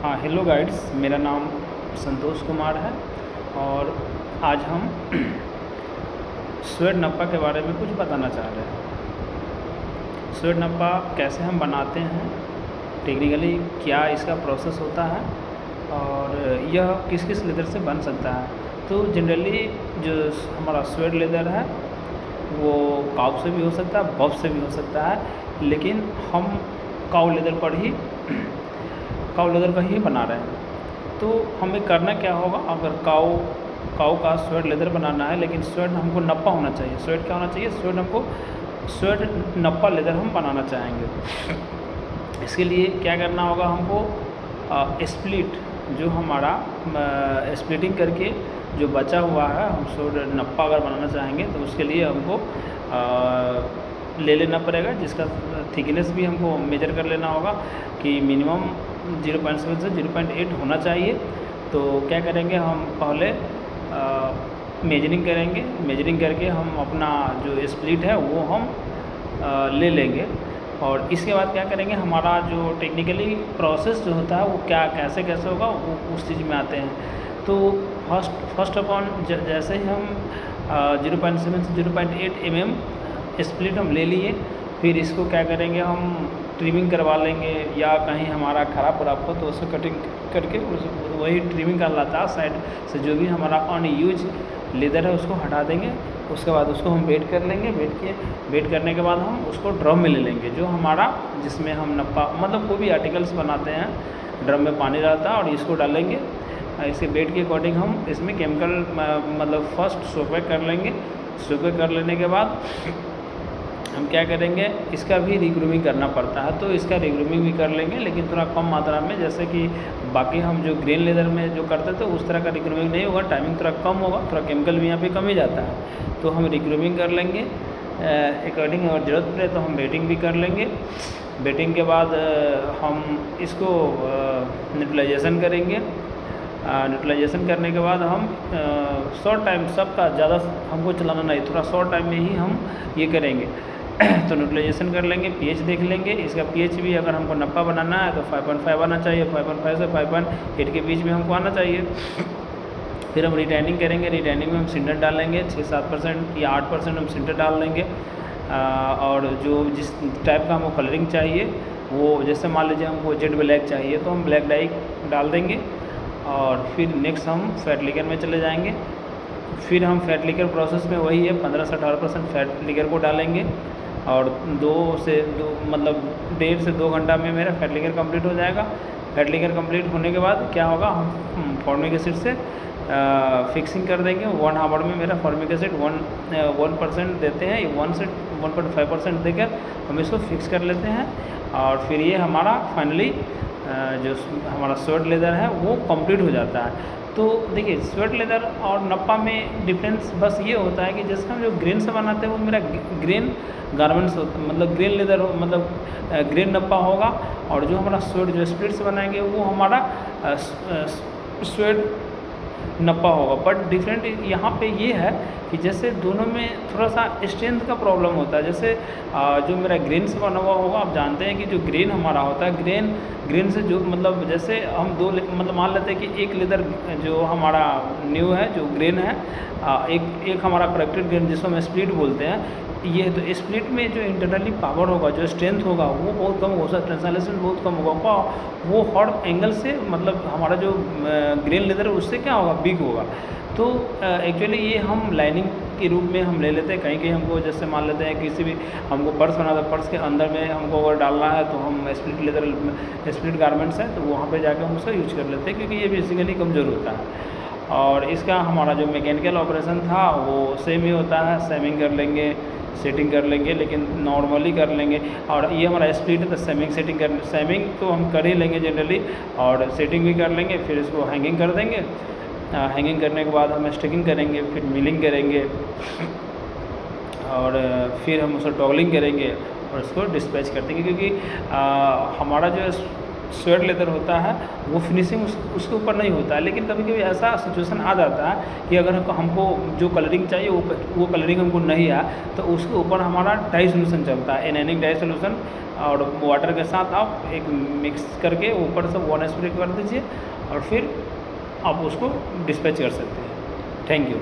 हाँ, hello guides, मेरा नाम संतोष कुमार है और आज हम स्वेट नप्पा के बारे में कुछ बताना चाह रहे हैं। स्वेट नप्पा कैसे हम बनाते हैं, टेक्निकली क्या इसका प्रोसेस होता है और यह किस किस लेदर से बन सकता है। तो जनरली जो हमारा स्वेट लेदर है वो काऊ से भी हो सकता है, बफ से भी हो सकता है, लेकिन हम काऊ लेदर का ही बना रहे हैं। तो हमें करना क्या होगा, अगर काऊ का स्वेट लेदर बनाना है, लेकिन स्वेट हमको नप्पा होना चाहिए। स्वेट क्या होना चाहिए? स्वेट नप्पा लेदर हम बनाना चाहेंगे। इसके लिए क्या करना होगा, हमको स्प्लिट जो हमारा स्प्लिटिंग करके जो बचा हुआ है, हम स्वेट नप्पा अगर बनाना चाहेंगे तो उसके लिए हमको ले लेना पड़ेगा, जिसका थिकनेस भी हमको मेजर कर लेना होगा कि मिनिमम 0.7 से 0.8 होना चाहिए। तो क्या करेंगे, हम पहले मेजरिंग करेंगे। मेजरिंग करके हम अपना जो स्प्लिट है वो हम ले लेंगे और इसके बाद क्या करेंगे, हमारा जो टेक्निकली प्रोसेस जो होता है वो कैसे होगा वो उस चीज़ में आते हैं। तो फर्स्ट अपॉन जैसे ही हम 0.7 से 0.8 mm स्प्लिट हम ले लिए, फिर इसको क्या करेंगे, हम ट्रिमिंग करवा लेंगे, या कहीं हमारा ख़राब हो तो उसको कटिंग करके वही ट्रिमिंग कहलाता है। साइड से जो भी हमारा अनयूज लेदर है उसको हटा देंगे। उसके बाद उसको हम वेट कर लेंगे। वेट करने के बाद हम उसको ड्रम में ले लेंगे, जो हमारा जिसमें हम नप्पा मतलब कोई भी आर्टिकल्स बनाते हैं। ड्रम में पानी रहता है और इसको डालेंगे। इसके वेट के अकॉर्डिंग हम इसमें केमिकल मतलब फर्स्ट सोपे कर लेंगे। सोपे कर लेने के बाद हम क्या करेंगे, इसका भी रिग्रूमिंग करना पड़ता है, तो इसका रिग्रूमिंग भी कर लेंगे, लेकिन थोड़ा कम मात्रा में। जैसे कि बाकी हम जो ग्रेन लेदर में जो करते थे उस तरह का रिग्रूमिंग नहीं होगा, टाइमिंग थोड़ा कम होगा, थोड़ा केमिकल भी यहाँ पे कम ही जाता है। तो हम रिग्रूमिंग कर लेंगे अकॉर्डिंग, अगर ज़रूरत पड़े तो हम वेटिंग भी कर लेंगे। वेटिंग के बाद हम इसको न्यूट्रलाइजेशन करेंगे। न्यूट्रलाइजेशन करने के बाद हम शॉर्ट टाइम, सबका ज़्यादा हमको चलाना नहीं, थोड़ा शॉर्ट टाइम में ही हम ये करेंगे। तो न्यूट्रलाइजेशन कर लेंगे, पीएच देख लेंगे। इसका पीएच भी अगर हमको नप्पा बनाना है तो 5.5 आना चाहिए, 5.5 से 5.8 के बीच में हमको आना चाहिए। फिर हम रिटाइनिंग करेंगे। रिटाइनिंग में हम सिंटर डालेंगे, 6-7% या 8% हम सिंटर डाल देंगे। और जो जिस टाइप का हमको कलरिंग चाहिए वो, जैसे मान लीजिए हमको जेट ब्लैक चाहिए तो हम ब्लैक डाई डाल देंगे। और फिर नेक्स्ट हम फैट लिकर में चले जाएंगे। फिर हम फैट लिकर प्रोसेस में वही है, 15 से 18% फैट लिकर को डालेंगे और 1.5 से 2 घंटा में मेरा फैट लिकर कंप्लीट हो जाएगा। फैट लिकर कंप्लीट होने के बाद क्या होगा, हम फॉर्मिक एसिड से फिक्सिंग कर देंगे। 1 आवर में मेरा फॉर्मिक एसिड 1% देते हैं, 1 से 1.5% देकर हम इसको फिक्स कर लेते हैं। और फिर ये हमारा फाइनली जो हमारा स्वेट लेदर है वो कंप्लीट हो जाता है। तो देखिए, स्वेट लेदर और नप्पा में डिफरेंस बस ये होता है कि जैसे हम जो ग्रेन से बनाते हैं वो मेरा ग्रेन गारमेंट्स मतलब ग्रेन लेदर मतलब ग्रेन नप्पा होगा, और जो हमारा स्वेट जो स्प्लिट से बनाएंगे वो हमारा स्वेट नप्पा होगा। बट डिफरेंट यहाँ पे ये है कि जैसे दोनों में थोड़ा सा स्ट्रेंथ का प्रॉब्लम होता है। जैसे जो मेरा ग्रेन से बना हुआ होगा, आप जानते हैं कि जो ग्रेन हमारा होता है, ग्रेन से जो मतलब जैसे हम मतलब मान लेते हैं कि एक लेदर जो हमारा न्यू है, जो ग्रेन है, एक हमारा करेक्टेड ग्रेन जिसको हम स्प्लिट बोलते हैं। ये तो स्प्लिट में जो इंटरनली पावर होगा, जो स्ट्रेंथ होगा वो बहुत कम होगा, ट्रांसलेशन बहुत कम होगा, वो हर एंगल से मतलब हमारा जो ग्रेन लेदर है उससे क्या होगा, बिग होगा। तो एक्चुअली ये हम लाइनिंग के रूप में हम ले लेते हैं। कहीं हमको जैसे मान लेते हैं किसी भी हमको पर्स बनाना है, पर्स के अंदर में हमको अगर डालना है तो हम स्प्लिट गारमेंट्स है तो वहाँ पे जाकर हम उसका यूज कर लेते हैं, क्योंकि ये बेसिकली कमज़ोर होता है। और इसका हमारा जो मैकेनिकल ऑपरेशन था वो सेम ही होता है, सेमिंग कर लेंगे, सेटिंग कर लेंगे, लेकिन नॉर्मली कर लेंगे। और ये हमारा स्प्लिट है तो सेमिंग तो हम कर ही लेंगे जनरली, और सेटिंग भी कर लेंगे। फिर इसको हैंगिंग कर देंगे। हैंगिंग करने के बाद हम स्टिकिंग करेंगे, फिर मिलिंग करेंगे, और फिर हम उसको टॉगलिंग करेंगे और उसको डिस्पैच कर देंगे। क्योंकि हमारा जो स्वेट लेदर होता है वो फिनिशिंग उसके ऊपर नहीं होता है। लेकिन कभी कभी ऐसा सिचुएशन आ जाता है कि अगर हमको जो कलरिंग चाहिए वो कलरिंग हमको नहीं आया, तो उसके ऊपर हमारा डाई सोल्यूशन चलता है, एनायनिक डाई सोल्यूशन, और वाटर के साथ आप एक मिक्स करके ऊपर से 1 स्प्रे कर दीजिए और फिर आप उसको डिस्पैच कर सकते हैं। Thank you.